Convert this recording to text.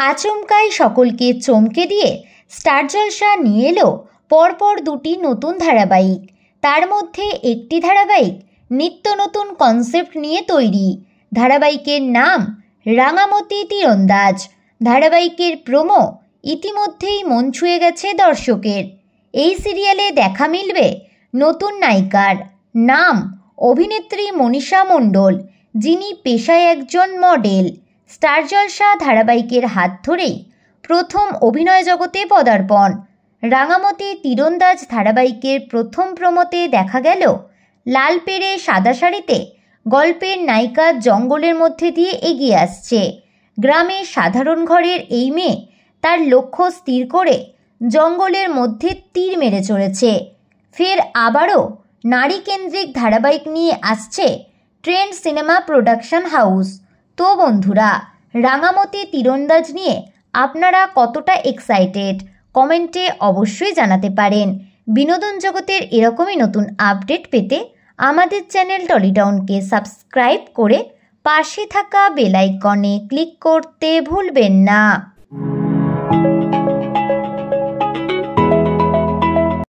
আচমকাই সকলকে চমকে দিয়ে স্টার জলসা নিয়ে এলো পরপর দুটি নতুন ধারাবাহিক। তার মধ্যে একটি ধারাবাহিক নিত্য নতুন কনসেপ্ট নিয়ে তৈরি। ধারাবাহিকের নাম রাঙামতি তীরন্দাজ। ধারাবাহিকের প্রোমো ইতিমধ্যেই মন ছুঁয়ে গেছে দর্শকের। এই সিরিয়ালে দেখা মিলবে নতুন নায়িকার, নাম অভিনেত্রী মনীষা মণ্ডল, যিনি পেশায় একজন মডেল। স্টার জলসা ধারাবাহিকের হাত ধরেই প্রথম অভিনয় জগতে পদার্পণ। রাঙামতি তীরন্দাজ ধারাবাহিকের প্রথম প্রোমোতে দেখা গেল লাল পেড়ে সাদা শাড়িতে গল্পের নায়িকা জঙ্গলের মধ্যে দিয়ে এগিয়ে আসছে। গ্রামে সাধারণ ঘরের এই মেয়ে তার লক্ষ্য স্থির করে জঙ্গলের মধ্যে তীর মেরে চলেছে। ফের আবারও নারী কেন্দ্রিক ধারাবাহিক নিয়ে আসছে ট্রেন্ড সিনেমা প্রোডাকশন হাউস। তো বন্ধুরা, রাঙামতি তীরন্দাজ নিয়ে আপনারা কতটা এক্সাইটেড কমেন্টে অবশ্যই জানাতে পারেন। বিনোদন জগতের এরকমই নতুন আপডেট পেতে আমাদের চ্যানেল টলিটাউনকে সাবস্ক্রাইব করে পাশে থাকা বেল আইকনে ক্লিক করতে ভুলবেন না।